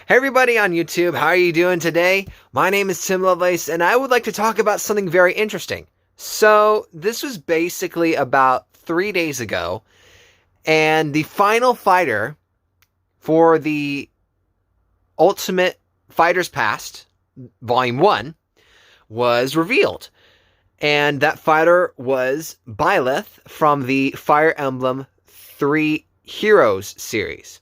Hey everybody on YouTube, how are you doing today? My name is Tim Lovelace and I would like to talk about something very interesting. So, this was basically about 3 days ago, and the final fighter for the Ultimate Fighters Pass Volume 1 was revealed. And that fighter was Byleth from the Fire Emblem Three Heroes series.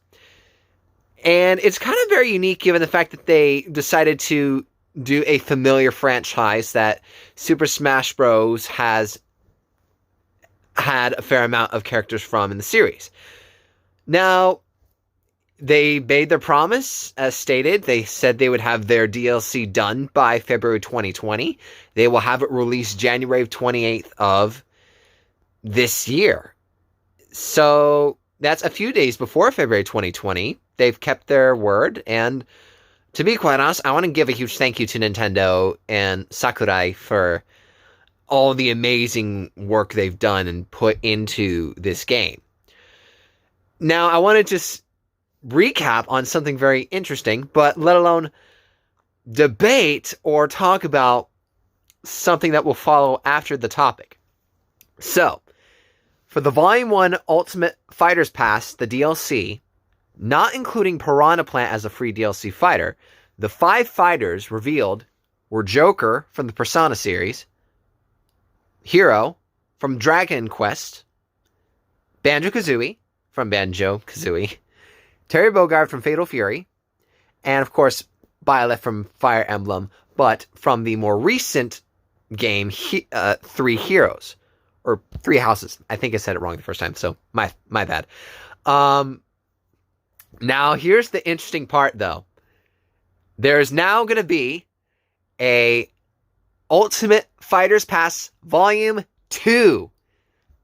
And it's kind of very unique given the fact that they decided to do a familiar franchise that Super Smash Bros. Has had a fair amount of characters from in the series. Now, they made their promise, as stated. They said they would have their DLC done by February 2020. They will have it released January 28th of this year. So, that's a few days before February 2020. They've kept their word, and to be quite honest, I want to give a huge thank you to Nintendo and Sakurai for all the amazing work they've done and put into this game. Now, I want to just recap on something very interesting, but let alone debate or talk about something that will follow after the topic. So, for the Volume 1 Ultimate Fighters Pass, the DLC, not including Piranha Plant as a free DLC fighter, the 5 fighters revealed were Joker from the Persona series, Hero from Dragon Quest, Banjo-Kazooie from Banjo-Kazooie, Terry Bogard from Fatal Fury, and of course, Byleth from Fire Emblem, but from the more recent game, Three Heroes. Or Three Houses. I think I said it wrong the first time, so my bad. Now, here's the interesting part, though. There's now going to be a Ultimate Fighters Pass Volume 2.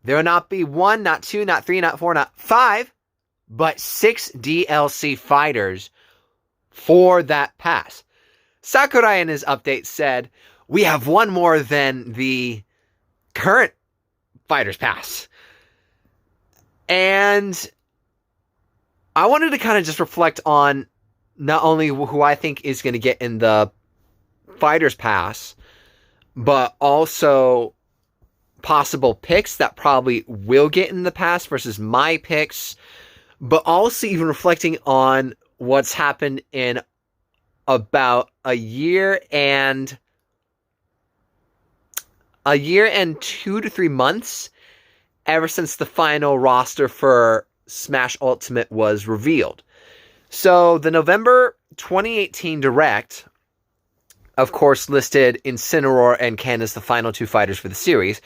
There will not be 1, not 2, not 3, not 4, not 5, but 6 DLC fighters for that pass. Sakurai in his update said, we have one more than the current Fighters Pass. And I wanted to kind of just reflect on not only who I think is going to get in the Fighters Pass, but also possible picks that probably will get in the pass versus my picks, but also even reflecting on what's happened in about a year and 2 to 3 months ever since the final roster for Smash Ultimate was revealed. So the November 2018 Direct, of course, listed Incineroar and Ken as the final 2 fighters for the series,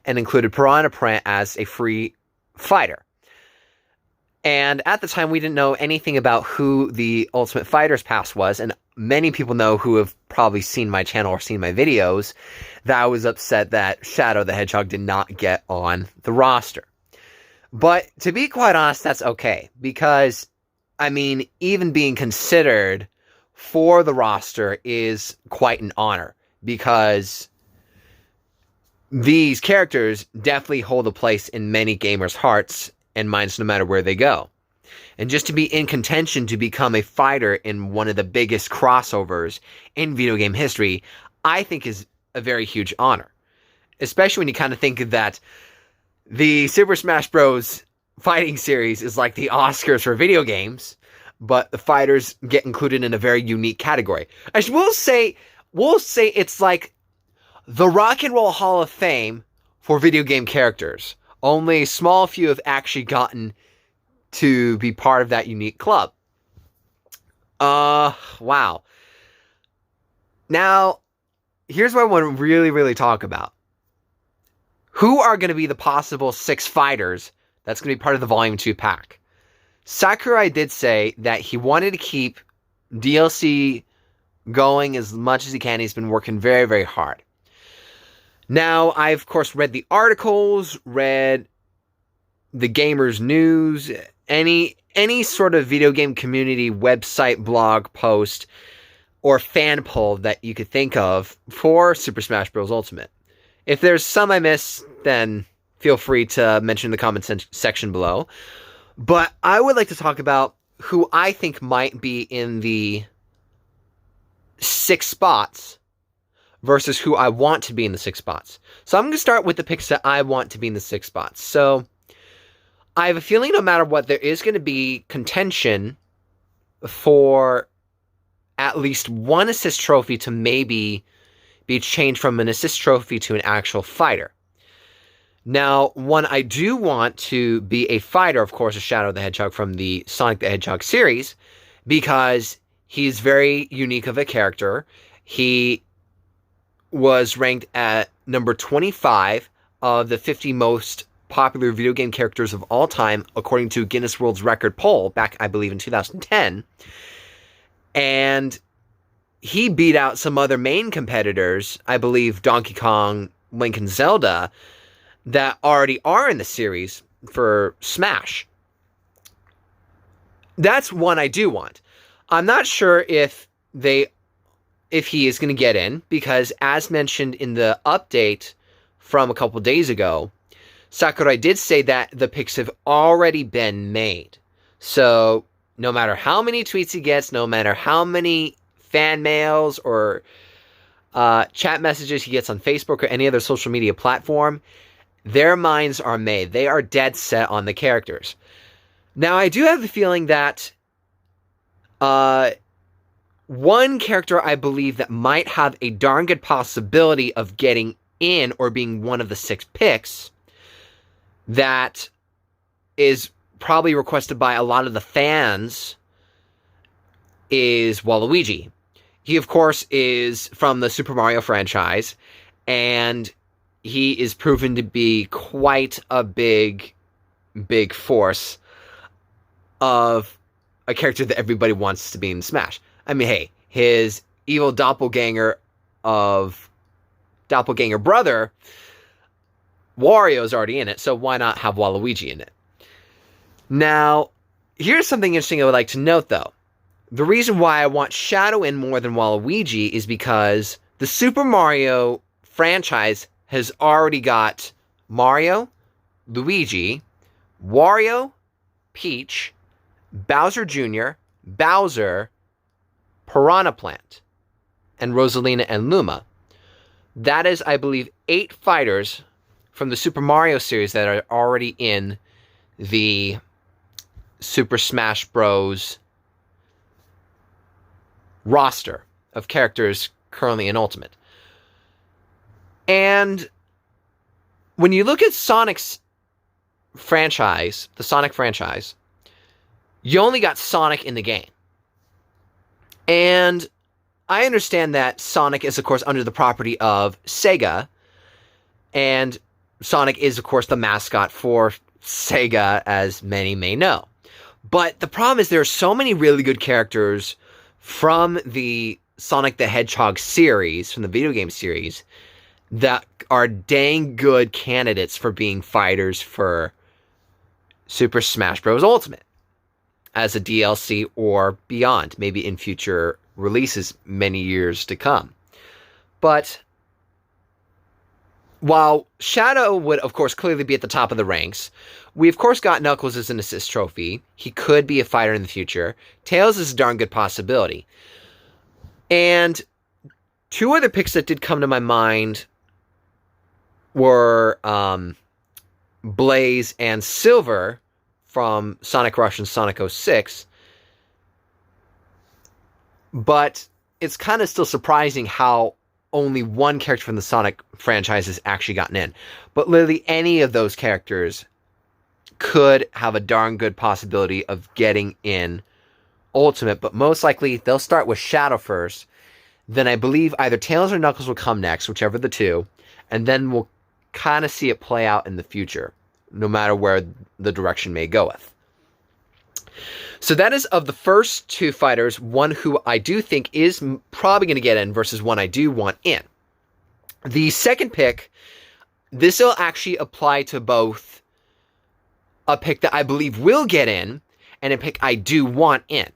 and included Piranha Plant as a free fighter. And at the time, we didn't know anything about who the Ultimate Fighters Pass was, and many people know who have probably seen my channel or seen my videos that I was upset that Shadow the Hedgehog did not get on the roster. But to be quite honest, that's okay, because, I mean, even being considered for the roster is quite an honor, because these characters definitely hold a place in many gamers' hearts and minds no matter where they go. And just to be in contention to become a fighter in one of the biggest crossovers in video game history, I think is a very huge honor. Especially when you kind of think that the Super Smash Bros. Fighting series is like the Oscars for video games, but the fighters get included in a very unique category. We'll say it's like the Rock and Roll Hall of Fame for video game characters. Only a small few have actually gotten to be part of that unique club. Wow. Now, here's what I want to really, really talk about. Who are going to be the possible 6 fighters that's going to be part of the Volume 2 pack? Sakurai did say that he wanted to keep DLC going as much as he can. He's been working very, very hard. Now, I, of course, read the articles, read the Gamers News, any sort of video game community website, blog post, or fan poll that you could think of for Super Smash Bros. Ultimate. If there's some I missed, then feel free to mention in the comment section below. But I would like to talk about who I think might be in the 6 spots versus who I want to be in the 6 spots. So I'm going to start with the picks that I want to be in the 6 spots. So I have a feeling no matter what, there is going to be contention for at least one assist trophy to maybe be changed from an assist trophy to an actual fighter. Now, one I do want to be a fighter, of course, is Shadow the Hedgehog from the Sonic the Hedgehog series, because he's very unique of a character. He was ranked at number 25 of the 50 most popular video game characters of all time, according to Guinness World Record poll back, I believe, in 2010. And he beat out some other main competitors, I believe Donkey Kong, Link, and Zelda, that already are in the series for Smash. That's one I do want. I'm not sure if he is going to get in, because as mentioned in the update from a couple days ago, Sakurai did say that the picks have already been made. So no matter how many tweets he gets, no matter how many fan mails or chat messages he gets on Facebook or any other social media platform, their minds are made. They are dead set on the characters. Now, I do have the feeling that one character I believe that might have a darn good possibility of getting in or being one of the 6 picks that is probably requested by a lot of the fans is Waluigi. He, of course, is from the Super Mario franchise, and he is proven to be quite a big force of a character that everybody wants to be in Smash. I mean, hey, his evil doppelganger brother, Wario, is already in it, so why not have Waluigi in it? Now, here's something interesting I would like to note, though. The reason why I want Shadow in more than Waluigi is because the Super Mario franchise has already got Mario, Luigi, Wario, Peach, Bowser Jr., Bowser, Piranha Plant, and Rosalina and Luma. That is, I believe, 8 fighters from the Super Mario series that are already in the Super Smash Bros. Roster of characters currently in Ultimate. And when you look at Sonic's franchise, the Sonic franchise, you only got Sonic in the game. And I understand that Sonic is, of course, under the property of Sega, and Sonic is, of course, the mascot for Sega, as many may know. But the problem is there are so many really good characters from the Sonic the Hedgehog series, from the video game series, that are dang good candidates for being fighters for Super Smash Bros. Ultimate as a DLC or beyond, maybe in future releases many years to come. But while Shadow would, of course, clearly be at the top of the ranks, we, of course, got Knuckles as an assist trophy. He could be a fighter in the future. Tails is a darn good possibility. And 2 other picks that did come to my mind were Blaze and Silver from Sonic Rush and Sonic 06. But it's kind of still surprising how only one character from the Sonic franchise has actually gotten in. But literally any of those characters could have a darn good possibility of getting in Ultimate, but most likely they'll start with Shadow first. Then I believe either Tails or Knuckles will come next, whichever the 2, and then we'll kind of see it play out in the future, no matter where the direction may goeth. So that is of the first 2 fighters, one who I do think is probably going to get in versus one I do want in. The second pick, this will actually apply to both a pick that I believe will get in and a pick I do want in.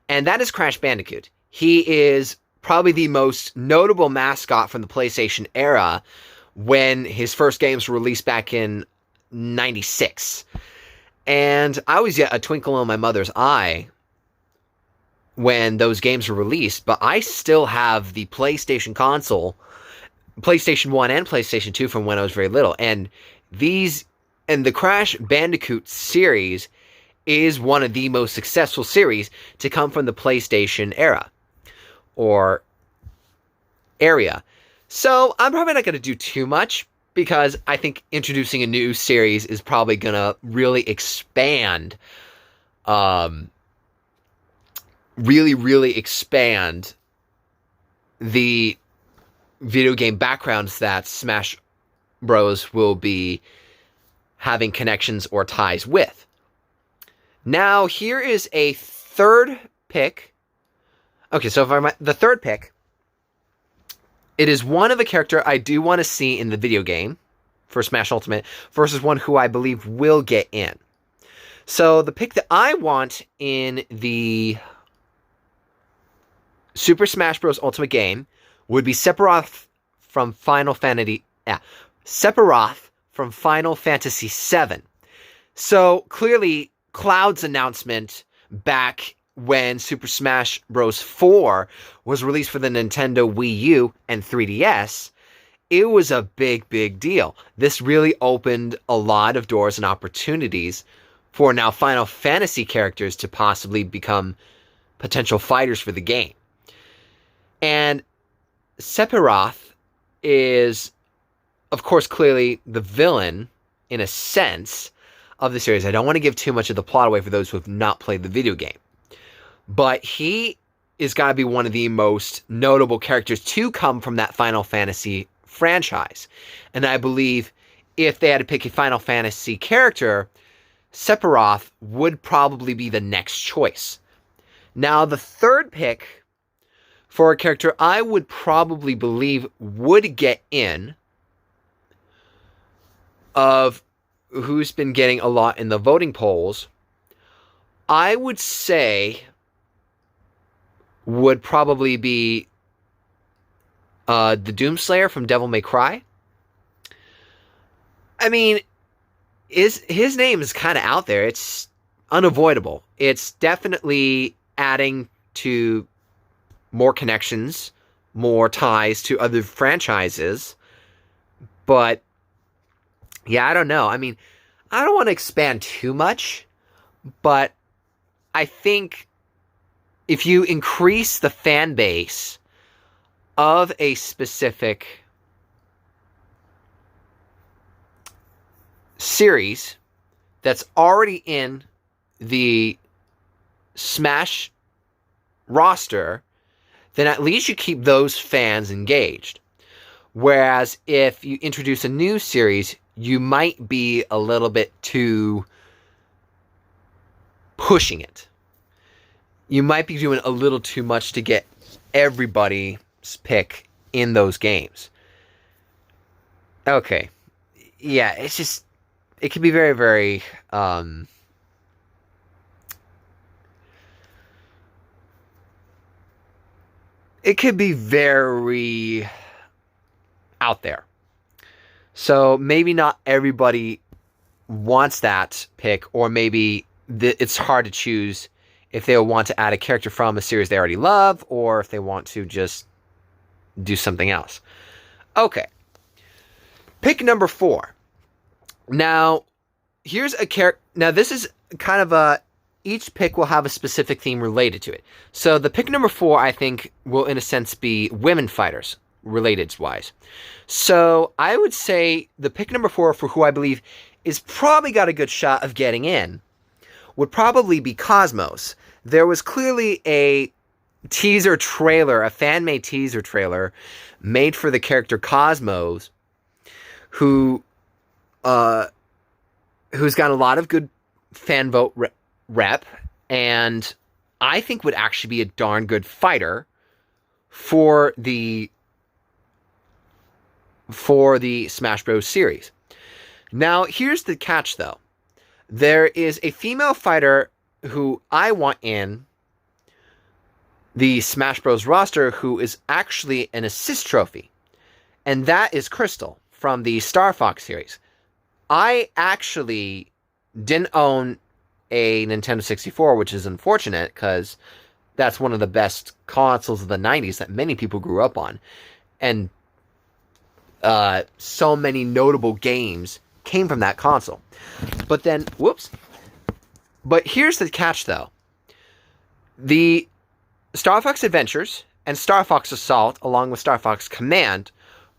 And that is Crash Bandicoot. He is probably the most notable mascot from the PlayStation era when his first games were released back in 96. And I was yet a twinkle in my mother's eye when those games were released, but I still have the PlayStation console, PlayStation 1 and PlayStation 2 from when I was very little. And the Crash Bandicoot series is one of the most successful series to come from the PlayStation era or area. So I'm probably not going to do too much because I think introducing a new series is probably going to really expand, really expand the video game backgrounds that Smash Bros. Will be having connections or ties with. Now, here is a third pick. Okay, so the third pick, it is one of a character I do want to see in the video game for Smash Ultimate versus one who I believe will get in. So the pick that I want in the Super Smash Bros. Ultimate game would be Sephiroth from Final Fantasy. Sephiroth from Final Fantasy VII. So clearly, Cloud's announcement back when Super Smash Bros. 4 was released for the Nintendo Wii U and 3DS, it was a big deal. This really opened a lot of doors and opportunities for now Final Fantasy characters to possibly become potential fighters for the game. And Sephiroth is, of course, clearly the villain, in a sense, of the series. I don't want to give too much of the plot away for those who have not played the video game. But he is got to be one of the most notable characters to come from that Final Fantasy franchise. And I believe if they had to pick a Final Fantasy character, Sephiroth would probably be the next choice. Now, the third pick for a character I would probably believe would get in, of who's been getting a lot in the voting polls, I would say would probably be the Doomslayer from Devil May Cry. I mean, his name is kind of out there. It's unavoidable. It's definitely adding to more connections, more ties to other franchises. But yeah, I don't know. I mean, I don't want to expand too much, but I think if you increase the fan base of a specific series that's already in the Smash roster, then at least you keep those fans engaged. Whereas if you introduce a new series, you might be a little bit too pushing it. You might be doing a little too much to get everybody's pick in those games. Okay. Yeah, it's just, it can be very, it could be very out there. So maybe not everybody wants that pick, or maybe it's hard to choose if they want to add a character from a series they already love, or if they want to just do something else. Okay. Pick number 4. Now, here's a character. Now, this is kind of a, each pick will have a specific theme related to it. So the pick number 4, I think, will in a sense be women fighters, related wise. So I would say the pick number 4 for who I believe is probably got a good shot of getting in would probably be Cosmos. There was clearly a teaser trailer, a fan-made teaser trailer made for the character Cosmos, who's got a lot of good fan vote rep, and I think would actually be a darn good fighter for the Smash Bros. Series. Now, here's the catch, though. There is a female fighter who I want in the Smash Bros. Roster who is actually an assist trophy, and that is Crystal from the Star Fox series. I actually didn't own a Nintendo 64, which is unfortunate because that's one of the best consoles of the 90s that many people grew up on. And so many notable games came from that console. But then, whoops. But here's the catch, though. The Star Fox Adventures and Star Fox Assault, along with Star Fox Command,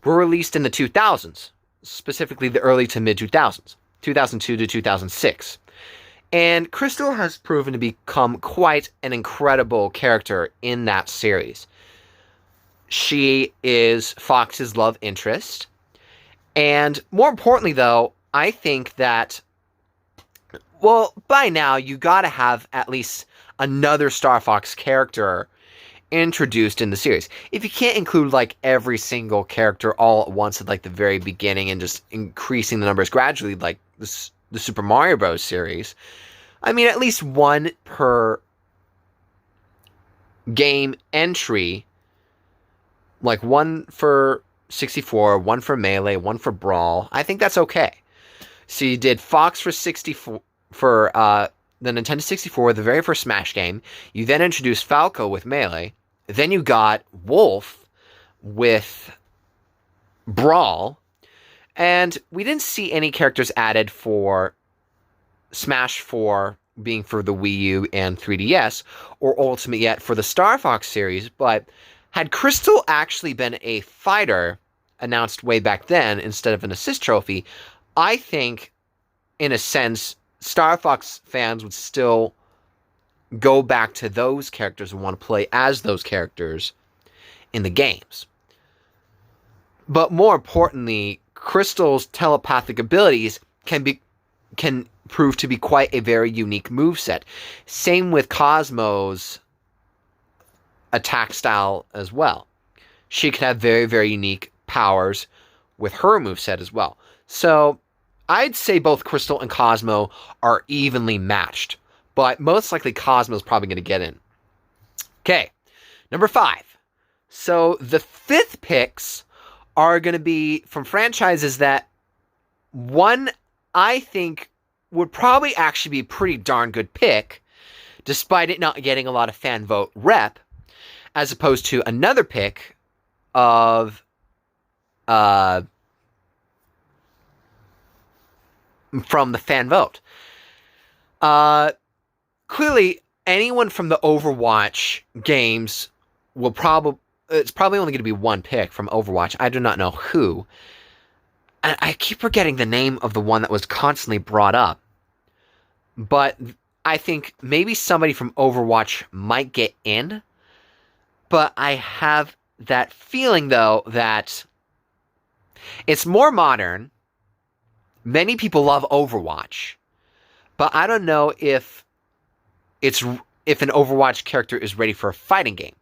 were released in the 2000s, specifically the early to mid 2000s, 2002 to 2006. And Crystal has proven to become quite an incredible character in that series. She is Fox's love interest. And more importantly, though, I think that, well, by now, you gotta have at least another Star Fox character introduced in the series. If you can't include, like, every single character all at once at, like, the very beginning and just increasing the numbers gradually, like the Super Mario Bros. Series, I mean, at least one per game entry, like one for 64, one for Melee, one for Brawl. I think that's okay. So you did Fox for 64 for the Nintendo 64, the very first Smash game. You then introduced Falco with Melee. Then you got Wolf with Brawl. And we didn't see any characters added for Smash 4 being for the Wii U and 3DS, or Ultimate yet for the Star Fox series. But had Crystal actually been a fighter announced way back then instead of an assist trophy, I think, in a sense, Star Fox fans would still go back to those characters and want to play as those characters in the games. But more importantly, Crystal's telepathic abilities can prove to be quite a very unique moveset. Same with Cosmo's attack style as well. She can have very, very unique powers with her moveset as well. So I'd say both Crystal and Cosmo are evenly matched, but most likely Cosmo's probably going to get in. Okay, number 5. So the 5th picks are going to be from franchises that one I think would probably actually be a pretty darn good pick, despite it not getting a lot of fan vote rep, as opposed to another pick of from the fan vote. Clearly, anyone from the Overwatch games will it's probably only going to be one pick from Overwatch. I do not know who. And I keep forgetting the name of the one that was constantly brought up. But I think maybe somebody from Overwatch might get in. But I have that feeling, though, that it's more modern. Many people love Overwatch. But I don't know if an Overwatch character is ready for a fighting game.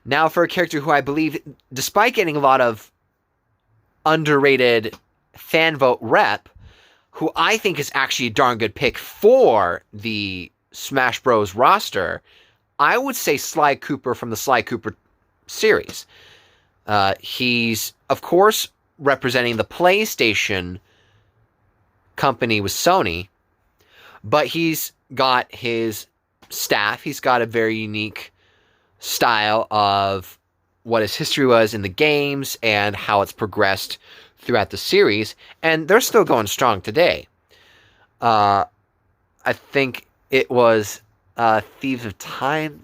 Now, for a character who I believe, despite getting a lot of underrated fan vote rep, who I think is actually a darn good pick for the Smash Bros. Roster, I would say Sly Cooper from the Sly Cooper series. He's, of course, representing the PlayStation company with Sony, but he's got his staff. He's got a very unique style of what his history was in the games and how it's progressed throughout the series, and they're still going strong today. I think it was Thieves of Time.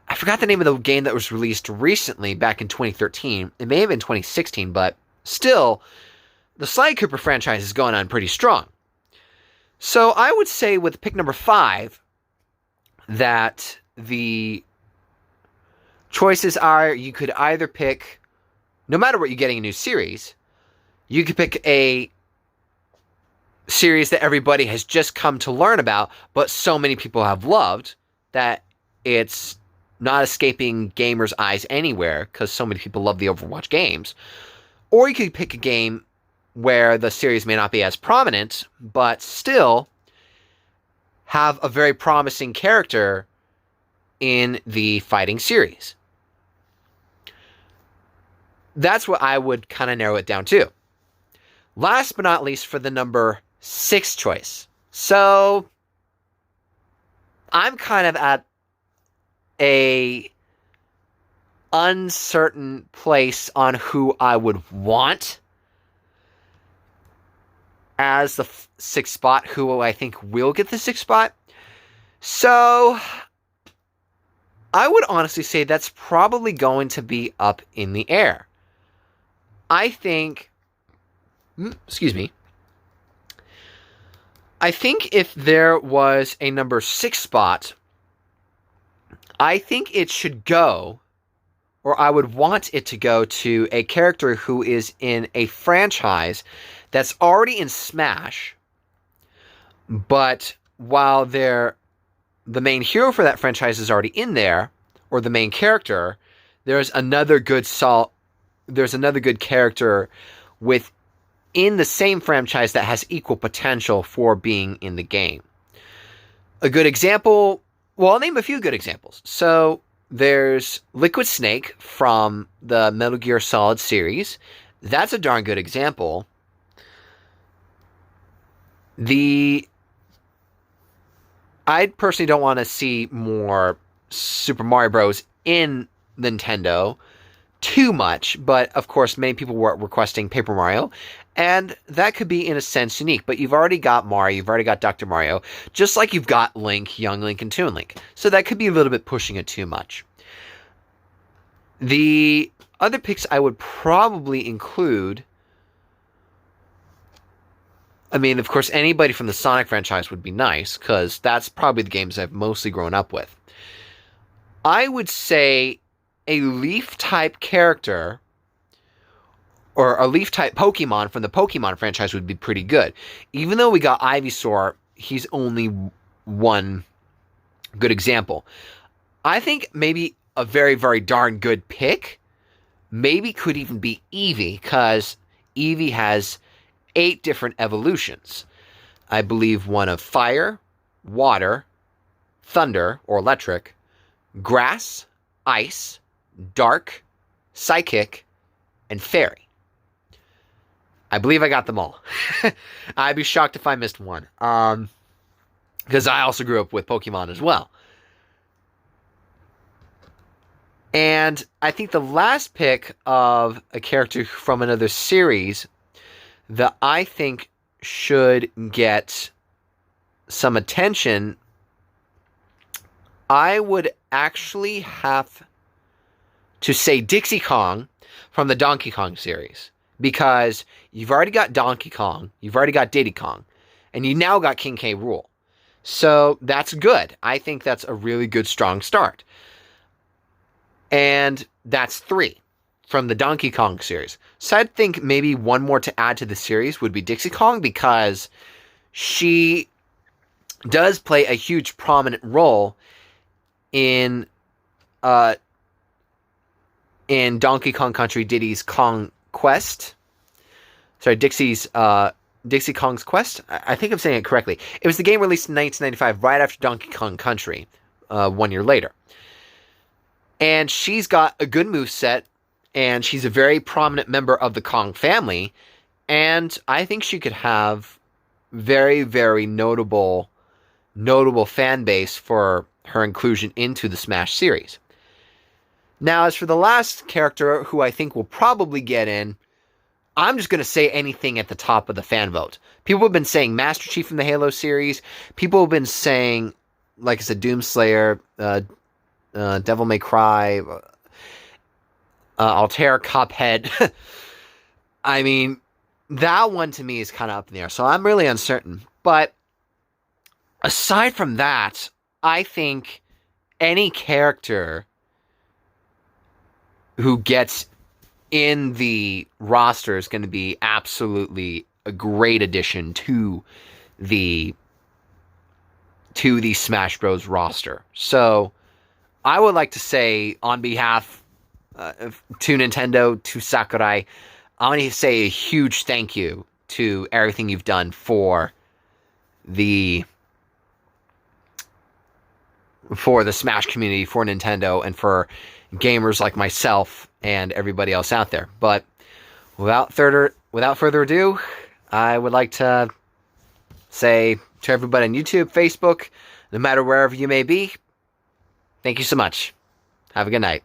I forgot the name of the game that was released recently back in 2013. It may have been 2016, but still, the Sly Cooper franchise is going on pretty strong. So I would say with pick number 5 that the choices are, you could either pick, no matter what you're getting a new series, you could pick a series that everybody has just come to learn about, but so many people have loved that it's not escaping gamers' eyes anywhere because so many people love the Overwatch games. Or you could pick a game where the series may not be as prominent, but still have a very promising character in the fighting series. That's what I would kind of narrow it down to. Last but not least, for the number 6 choice. So I'm kind of at a uncertain place on who I would want as the sixth spot, who I think will get the sixth spot. So I would honestly say that's probably going to be up in the air. I think, excuse me, I think if there was a number 6 spot, I think it should go, or I would want it to go to a character who is in a franchise that's already in Smash, but while the main hero for that franchise is already in there, or the main character, there's another good character within the same franchise that has equal potential for being in the game. A good example, well, I'll name a few good examples. So there's Liquid Snake from the Metal Gear Solid series. That's a darn good example. I personally don't want to see more Super Mario Bros. In Nintendo too much, but of course many people were requesting Paper Mario, and that could be in a sense unique, but you've already got Mario, you've already got Dr. Mario, just like you've got Link, Young Link, and Toon Link, so that could be a little bit pushing it too much. The other picks I would probably include, I mean, of course, anybody from the Sonic franchise would be nice, because that's probably the games I've mostly grown up with. I would say a Leaf-type character, or a Leaf-type Pokemon from the Pokemon franchise would be pretty good. Even though we got Ivysaur, he's only one good example. I think maybe a very, very darn good pick maybe could even be Eevee, because Eevee has 8 different evolutions. I believe one of fire, water, thunder, or electric, grass, ice, dark, psychic, and fairy. I believe I got them all. I'd be shocked if I missed one. Because I also grew up with Pokemon as well. And I think the last pick of a character from another series that I think should get some attention, I would actually have to say Dixie Kong from the Donkey Kong series. Because you've already got Donkey Kong, you've already got Diddy Kong, and you now got King K. Rool. So that's good. I think that's a really good, strong start. And that's 3 from the Donkey Kong series. So I'd think maybe one more to add to the series would be Dixie Kong, because she does play a huge prominent role in Donkey Kong Country Diddy's Kong Quest. Sorry, Dixie Kong's Quest. I think I'm saying it correctly. It was the game released in 1995, right after Donkey Kong Country, 1 year later. And she's got a good moveset, and she's a very prominent member of the Kong family, and I think she could have very, very notable fan base for her inclusion into the Smash series. Now, as for the last character who I think will probably get in, I'm just going to say anything at the top of the fan vote. People have been saying Master Chief from the Halo series. People have been saying, like I said, Doomslayer, Devil May Cry, Altair, Cuphead. I mean, that one to me is kind of up in the air, so I'm really uncertain. But aside from that, I think any character who gets in the roster is going to be absolutely a great addition to the Smash Bros. Roster. So I would like to say, on behalf to Nintendo, to Sakurai, I want to say a huge thank you to everything you've done for the Smash community, for Nintendo, and for gamers like myself and everybody else out there. But without further ado, I would like to say to everybody on YouTube, Facebook, no matter wherever you may be, Thank you so much. Have a good night.